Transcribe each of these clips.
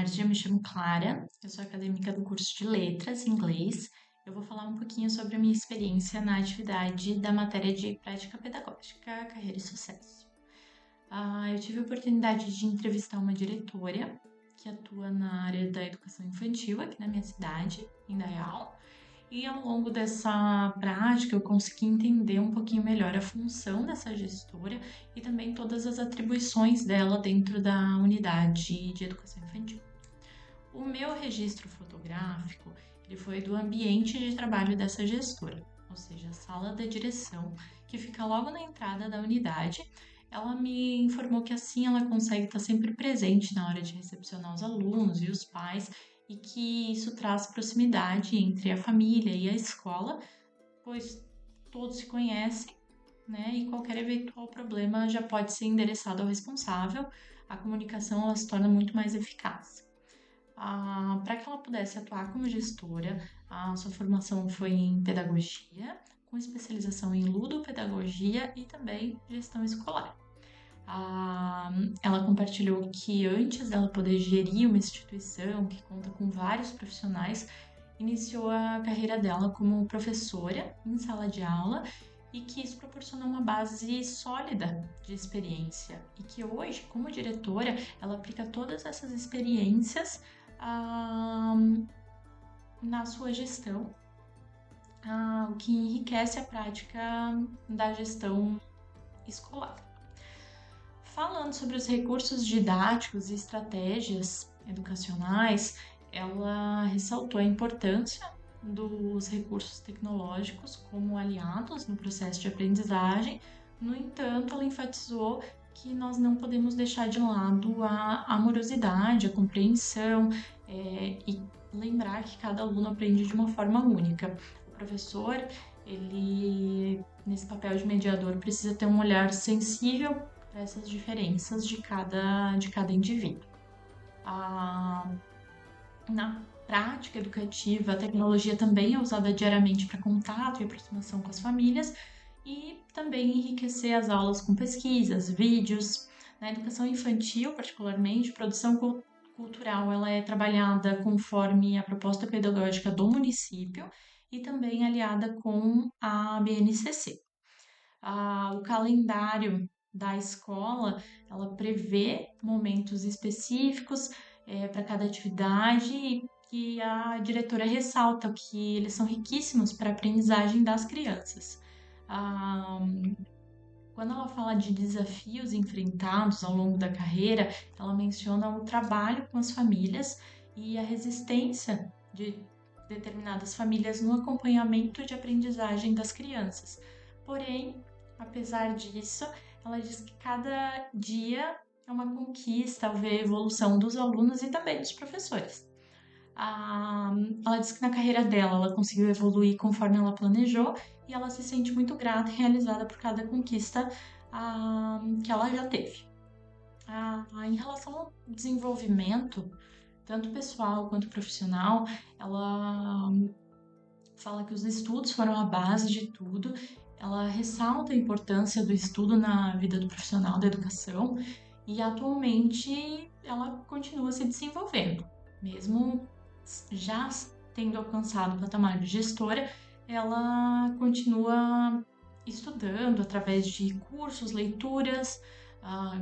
tarde, eu me chamo Clara, eu sou acadêmica do curso de Letras em Inglês. Eu vou falar um pouquinho sobre a minha experiência na atividade da matéria de prática pedagógica, carreira e sucesso. Eu tive a oportunidade de entrevistar uma diretora que atua na área da educação infantil aqui na minha cidade, em Dayal. E ao longo dessa prática, eu consegui entender um pouquinho melhor a função dessa gestora e também todas as atribuições dela dentro da unidade de educação infantil. O meu registro fotográfico, ele foi do ambiente de trabalho dessa gestora, ou seja, a sala da direção, que fica logo na entrada da unidade. Ela me informou que assim ela consegue estar sempre presente na hora de recepcionar os alunos e os pais e que isso traz proximidade entre a família e a escola, pois todos se conhecem, né? E qualquer eventual problema já pode ser endereçado ao responsável. A comunicação ela se torna muito mais eficaz. Para que ela pudesse atuar como gestora, a sua formação foi em pedagogia, com especialização em ludopedagogia e também gestão escolar. Ela compartilhou que antes dela poder gerir uma instituição que conta com vários profissionais, iniciou a carreira dela como professora em sala de aula e que isso proporcionou uma base sólida de experiência e que hoje, como diretora, ela aplica todas essas experiências na sua gestão, o que enriquece a prática da gestão escolar. Falando sobre os recursos didáticos e estratégias educacionais, ela ressaltou a importância dos recursos tecnológicos como aliados no processo de aprendizagem. No entanto, ela enfatizou que nós não podemos deixar de lado a amorosidade, a compreensão e lembrar que cada aluno aprende de uma forma única. O professor, ele, nesse papel de mediador, precisa ter um olhar sensível para essas diferenças de cada indivíduo. Na prática educativa, a tecnologia também é usada diariamente para contato e aproximação com as famílias e também enriquecer as aulas com pesquisas, vídeos. Na educação infantil, particularmente, produção cultural ela é trabalhada conforme a proposta pedagógica do município e também aliada com a BNCC. O calendário da escola, ela prevê momentos específicos para cada atividade e a diretora ressalta que eles são riquíssimos para a aprendizagem das crianças. Quando ela fala de desafios enfrentados ao longo da carreira, ela menciona o trabalho com as famílias e a resistência de determinadas famílias no acompanhamento de aprendizagem das crianças. Porém, apesar disso, ela diz que cada dia é uma conquista ao ver a evolução dos alunos e também dos professores. Ela diz que na carreira dela ela conseguiu evoluir conforme ela planejou e ela se sente muito grata e realizada por cada conquista que ela já teve. Em relação ao desenvolvimento, tanto pessoal quanto profissional, ela fala que os estudos foram a base de tudo. Ela ressalta a importância do estudo na vida do profissional da educação e atualmente ela continua se desenvolvendo. Mesmo já tendo alcançado o patamar de gestora, ela continua estudando através de cursos, leituras,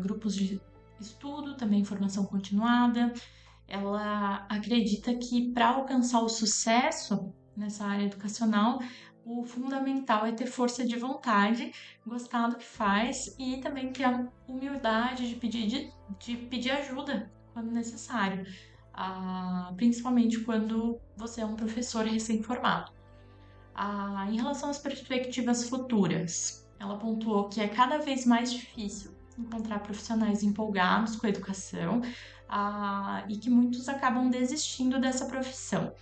grupos de estudo, também formação continuada. Ela acredita que para alcançar o sucesso nessa área educacional, o fundamental é ter força de vontade, gostar do que faz e também ter a humildade de pedir ajuda quando necessário, principalmente quando você é um professor recém-formado. Em relação às perspectivas futuras, ela pontuou que é cada vez mais difícil encontrar profissionais empolgados com a educação e que muitos acabam desistindo dessa profissão.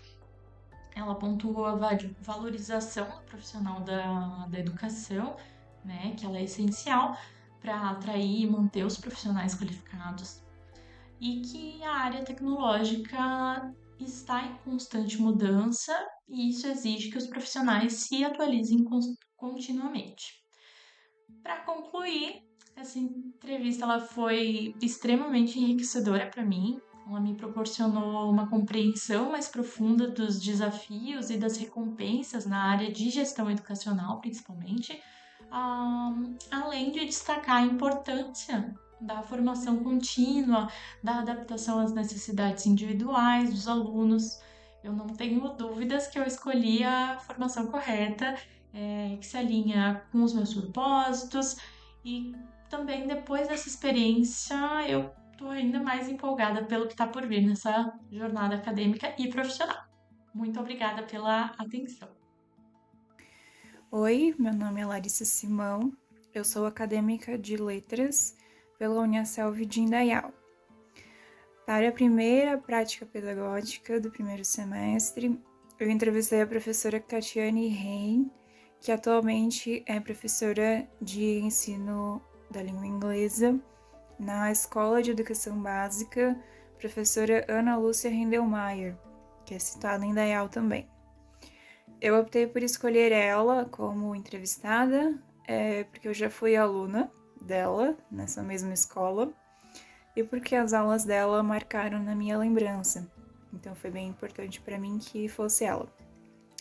Ela pontuou a valorização do profissional da educação, né, que ela é essencial para atrair e manter os profissionais qualificados e que a área tecnológica está em constante mudança e isso exige que os profissionais se atualizem continuamente. Para concluir, essa entrevista ela foi extremamente enriquecedora para mim. Ela me proporcionou uma compreensão mais profunda dos desafios e das recompensas na área de gestão educacional, principalmente, além de destacar a importância da formação contínua, da adaptação às necessidades individuais dos alunos. Eu não tenho dúvidas que eu escolhi a formação correta, que se alinha com os meus propósitos, e também depois dessa experiência eu estou ainda mais empolgada pelo que está por vir nessa jornada acadêmica e profissional. Muito obrigada pela atenção. Oi, meu nome é Larissa Simão, eu sou acadêmica de Letras pela Uniaselv de Indaial. Para a primeira prática pedagógica do primeiro semestre, eu entrevistei a professora Catiane Rein, que atualmente é professora de ensino da língua inglesa na Escola de Educação Básica, professora Ana Lúcia Rendelmaier, que é citada em Indaial também. Eu optei por escolher ela como entrevistada, porque eu já fui aluna dela nessa mesma escola e porque as aulas dela marcaram na minha lembrança. Então foi bem importante para mim que fosse ela,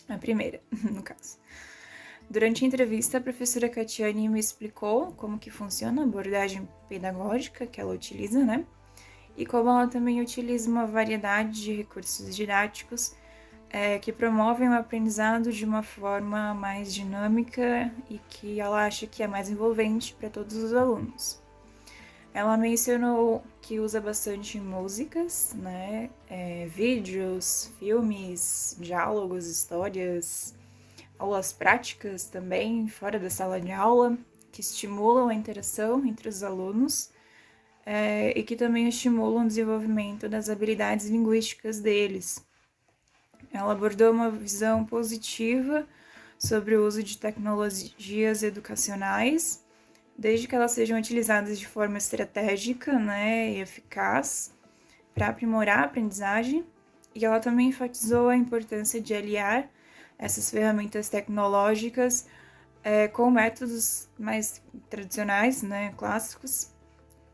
a primeira, no caso. Durante a entrevista, a professora Catiane me explicou como que funciona a abordagem pedagógica que ela utiliza, né? E como ela também utiliza uma variedade de recursos didáticos que promovem o aprendizado de uma forma mais dinâmica e que ela acha que é mais envolvente para todos os alunos. Ela mencionou que usa bastante músicas, né? Vídeos, filmes, diálogos, histórias, aulas práticas também, fora da sala de aula, que estimulam a interação entre os alunos e que também estimulam o desenvolvimento das habilidades linguísticas deles. Ela abordou uma visão positiva sobre o uso de tecnologias educacionais, desde que elas sejam utilizadas de forma estratégica, né, e eficaz para aprimorar a aprendizagem. E ela também enfatizou a importância de aliar essas ferramentas tecnológicas com métodos mais tradicionais, né, clássicos,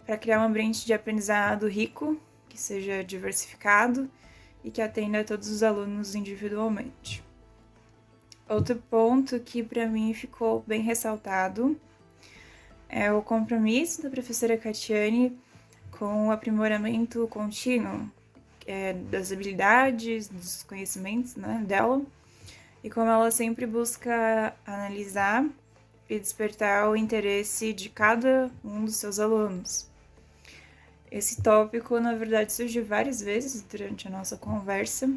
para criar um ambiente de aprendizado rico, que seja diversificado e que atenda a todos os alunos individualmente. Outro ponto que para mim ficou bem ressaltado é o compromisso da professora Catiane com o aprimoramento contínuo das habilidades, dos conhecimentos, né, dela, e como ela sempre busca analisar e despertar o interesse de cada um dos seus alunos. Esse tópico, na verdade, surgiu várias vezes durante a nossa conversa,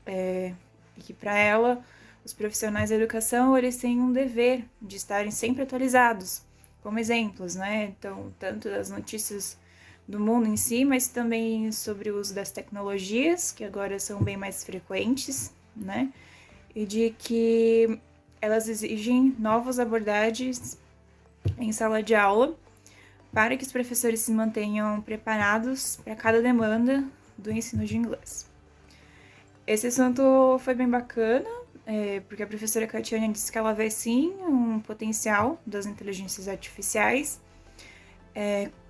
e que para ela, os profissionais da educação, eles têm um dever de estarem sempre atualizados, como exemplos, né? Então, tanto das notícias do mundo em si, mas também sobre o uso das tecnologias, que agora são bem mais frequentes, né? E de que elas exigem novas abordagens em sala de aula para que os professores se mantenham preparados para cada demanda do ensino de inglês. Esse assunto foi bem bacana, porque a professora Catiane disse que ela vê sim um potencial das inteligências artificiais,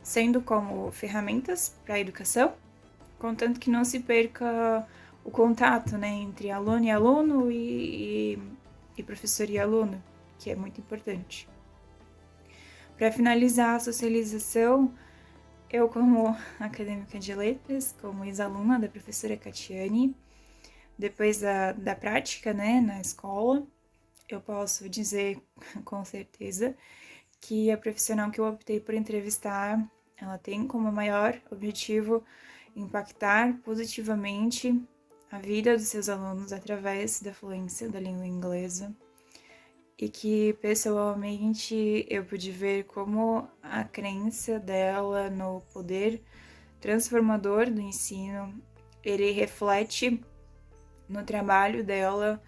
sendo como ferramentas para a educação, contanto que não se perca o contato, né, entre aluno e aluno e professor e aluno, que é muito importante. Para finalizar a socialização, eu, como acadêmica de letras, como ex-aluna da professora Catiane, depois da prática, né, na escola, eu posso dizer com certeza que a profissional que eu optei por entrevistar, ela tem como maior objetivo impactar positivamente a vida dos seus alunos através da fluência da língua inglesa, e que pessoalmente eu pude ver como a crença dela no poder transformador do ensino, ele reflete no trabalho dela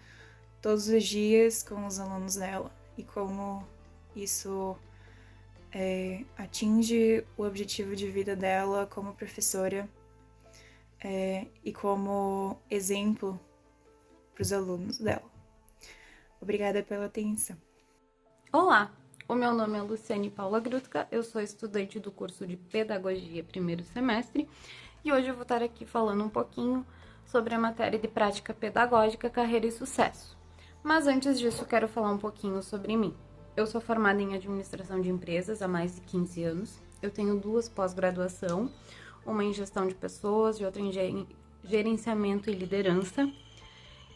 todos os dias com os alunos dela, e como isso atinge o objetivo de vida dela como professora e como exemplo para os alunos dela. Obrigada pela atenção. Olá, o meu nome é Luciane Paula Grutka, eu sou estudante do curso de Pedagogia primeiro semestre e hoje eu vou estar aqui falando um pouquinho sobre a matéria de prática pedagógica, carreira e sucesso. Mas antes disso, eu quero falar um pouquinho sobre mim. Eu sou formada em administração de empresas há mais de 15 anos. Eu tenho 2 pós-graduação, uma em gestão de pessoas e outra em gerenciamento e liderança.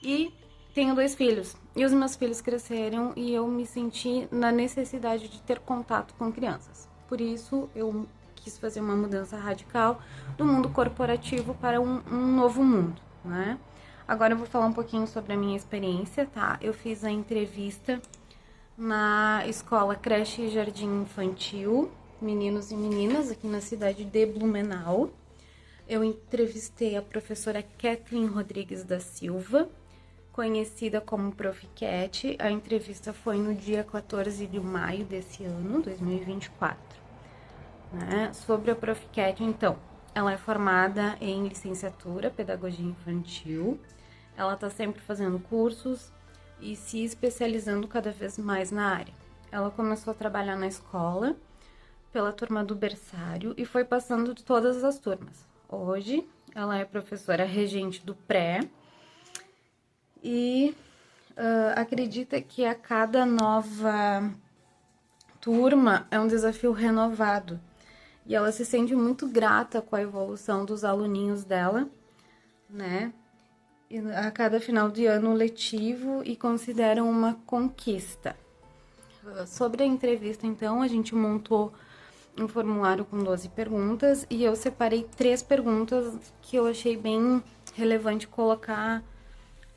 E tenho 2 filhos. E os meus filhos cresceram e eu me senti na necessidade de ter contato com crianças. Por isso, eu quis fazer uma mudança radical do mundo corporativo para um novo mundo, né? Agora eu vou falar um pouquinho sobre a minha experiência, tá? Eu fiz a entrevista na escola Creche e Jardim Infantil, meninos e meninas, aqui na cidade de Blumenau. Eu entrevistei a professora Kathleen Rodrigues da Silva, conhecida como Prof. Cat. A entrevista foi no dia 14 de maio desse ano, 2024. Né? Sobre a Prof. Cat, então, ela é formada em licenciatura, pedagogia infantil. Ela está sempre fazendo cursos e se especializando cada vez mais na área. Ela começou a trabalhar na escola pela turma do berçário e foi passando de todas as turmas. Hoje, ela é professora regente do pré e acredita que a cada nova turma é um desafio renovado. E ela se sente muito grata com a evolução dos aluninhos dela, né? E a cada final de ano letivo e considera uma conquista. Sobre a entrevista, então, a gente montou um formulário com 12 perguntas e eu separei 3 perguntas que eu achei bem relevante colocar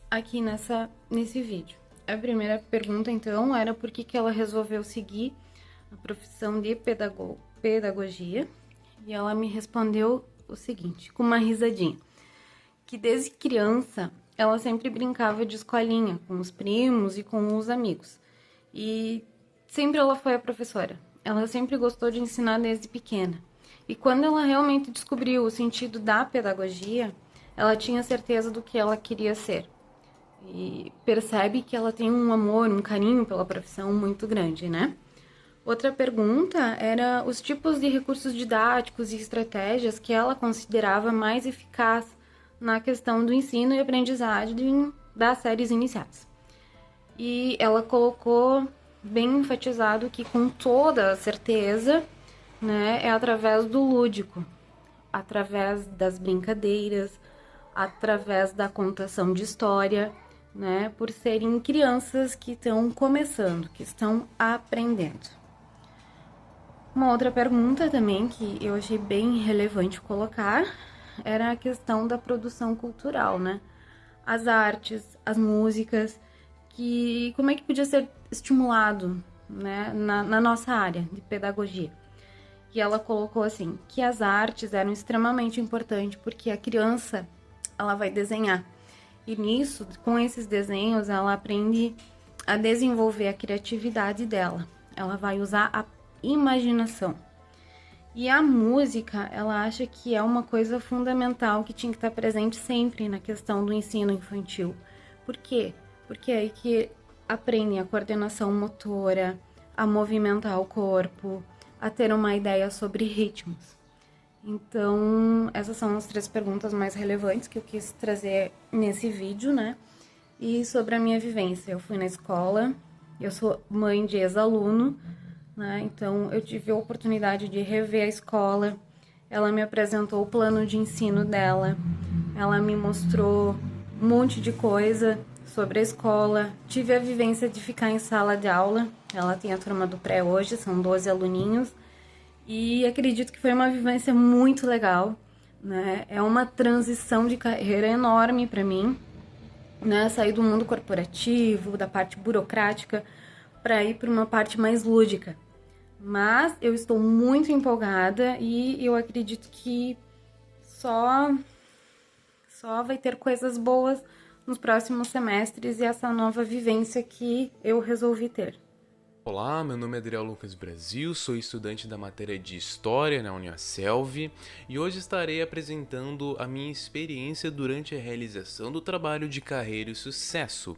aqui nesse vídeo. A primeira pergunta, então, era por que ela resolveu seguir a profissão de pedagogia, e ela me respondeu o seguinte, com uma risadinha, que desde criança ela sempre brincava de escolinha com os primos e com os amigos, e sempre ela foi a professora. Ela sempre gostou de ensinar desde pequena, e quando ela realmente descobriu o sentido da pedagogia, ela tinha certeza do que ela queria ser, e percebe que ela tem um amor, um carinho pela profissão muito grande, né? Outra pergunta era os tipos de recursos didáticos e estratégias que ela considerava mais eficaz na questão do ensino e aprendizagem das séries iniciais. E ela colocou bem enfatizado que com toda certeza, né, é através do lúdico, através das brincadeiras, através da contação de história, né, por serem crianças que estão começando, que estão aprendendo. Uma outra pergunta também que eu achei bem relevante colocar era a questão da produção cultural, né? As artes, as músicas, que como é que podia ser estimulado, né, na nossa área de pedagogia. E ela colocou assim, que as artes eram extremamente importantes porque a criança, ela vai desenhar. E nisso, com esses desenhos, ela aprende a desenvolver a criatividade dela. Ela vai usar a imaginação. E a música, ela acha que é uma coisa fundamental que tinha que estar presente sempre na questão do ensino infantil. Por quê? Porque é aí que aprendem a coordenação motora, a movimentar o corpo, a ter uma ideia sobre ritmos. Então, essas são as 3 perguntas mais relevantes que eu quis trazer nesse vídeo, né? E sobre a minha vivência, eu fui na escola, eu sou mãe de ex-aluno, né? Então, eu tive a oportunidade de rever a escola, ela me apresentou o plano de ensino dela, ela me mostrou um monte de coisa sobre a escola, tive a vivência de ficar em sala de aula, ela tem a turma do pré hoje, são 12 aluninhos, e acredito que foi uma vivência muito legal, né? É uma transição de carreira enorme para mim, né? Sair do mundo corporativo, da parte burocrática, para ir para uma parte mais lúdica. Mas eu estou muito empolgada e eu acredito que só vai ter coisas boas nos próximos semestres e essa nova vivência que eu resolvi ter. Olá, meu nome é Adriel Lucas Brasil, sou estudante da matéria de História na Uniaselv e hoje estarei apresentando a minha experiência durante a realização do trabalho de carreira e sucesso.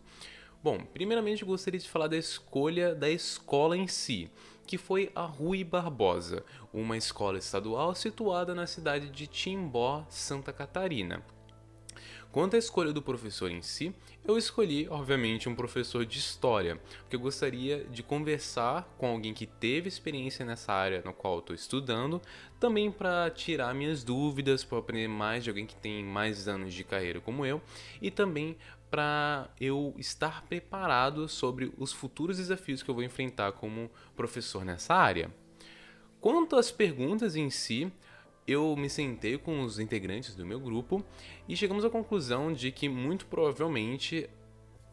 Bom, primeiramente gostaria de falar da escolha da escola em si, que foi a Rui Barbosa, uma escola estadual situada na cidade de Timbó, Santa Catarina. Quanto à escolha do professor em si, eu escolhi, obviamente, um professor de história, porque eu gostaria de conversar com alguém que teve experiência nessa área na qual eu estou estudando, também para tirar minhas dúvidas, para aprender mais de alguém que tem mais anos de carreira como eu, e também para eu estar preparado sobre os futuros desafios que eu vou enfrentar como professor nessa área. Quanto às perguntas em si, eu me sentei com os integrantes do meu grupo e chegamos à conclusão de que muito provavelmente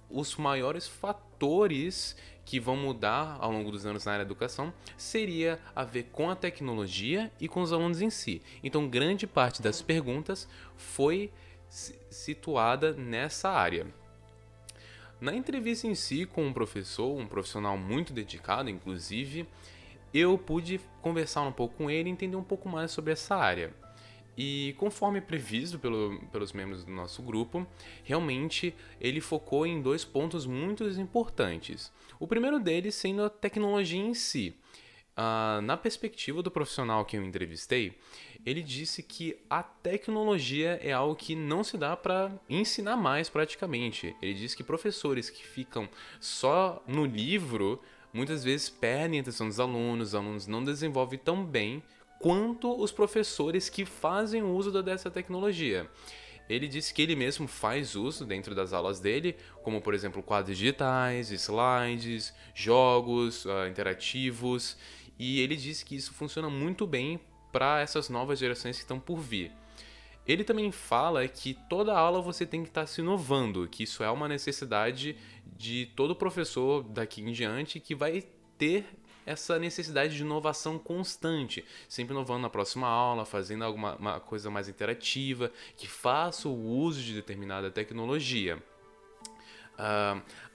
os maiores fatores que vão mudar ao longo dos anos na área da educação seria a ver com a tecnologia e com os alunos em si. Então, grande parte das perguntas foi situada nessa área. Na entrevista em si com um professor, um profissional muito dedicado, inclusive, eu pude conversar um pouco com ele e entender um pouco mais sobre essa área. E conforme previsto pelos membros do nosso grupo, realmente ele focou em 2 pontos muito importantes. O primeiro deles sendo a tecnologia em si. Na perspectiva do profissional que eu entrevistei, ele disse que a tecnologia é algo que não se dá para ensinar mais praticamente. Ele disse que professores que ficam só no livro muitas vezes perdem a atenção dos alunos, os alunos não desenvolvem tão bem quanto os professores que fazem uso dessa tecnologia. Ele disse que ele mesmo faz uso dentro das aulas dele, como por exemplo quadros digitais, slides, jogos interativos, e ele disse que isso funciona muito bem para essas novas gerações que estão por vir. Ele também fala que toda aula você tem que estar se inovando, que isso é uma necessidade de todo professor daqui em diante que vai ter essa necessidade de inovação constante, sempre inovando na próxima aula, fazendo alguma coisa mais interativa, que faça o uso de determinada tecnologia.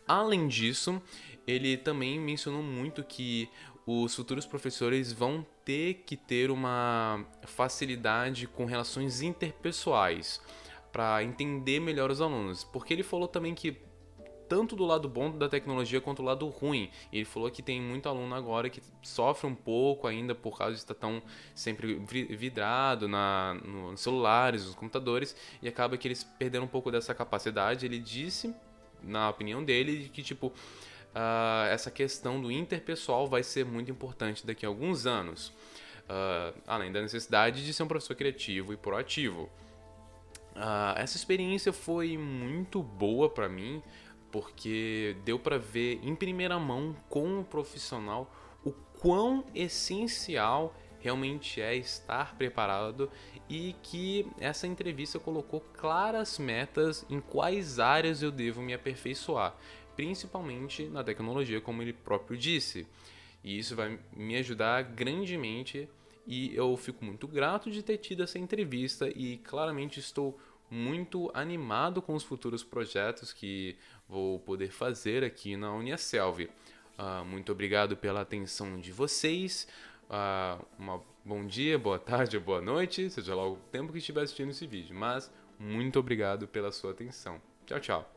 Além disso, ele também mencionou muito que os futuros professores vão ter que ter uma facilidade com relações interpessoais para entender melhor os alunos, porque ele falou também que tanto do lado bom da tecnologia quanto do lado ruim. Ele falou que tem muito aluno agora que sofre um pouco ainda por causa de estar tão sempre vidrado nos celulares, nos computadores, e acaba que eles perderam um pouco dessa capacidade. Ele disse, na opinião dele, que essa questão do interpessoal vai ser muito importante daqui a alguns anos, além da necessidade de ser um professor criativo e proativo. Essa experiência foi muito boa para mim, porque deu para ver em primeira mão com o profissional o quão essencial realmente é estar preparado, e que essa entrevista colocou claras metas em quais áreas eu devo me aperfeiçoar, principalmente na tecnologia, como ele próprio disse. E isso vai me ajudar grandemente, e eu fico muito grato de ter tido essa entrevista, e claramente estou muito animado com os futuros projetos que vou poder fazer aqui na Uniaselv. Muito obrigado pela atenção de vocês. Bom dia, boa tarde ou boa noite, seja lá o tempo que estiver assistindo esse vídeo. Mas muito obrigado pela sua atenção. Tchau, tchau.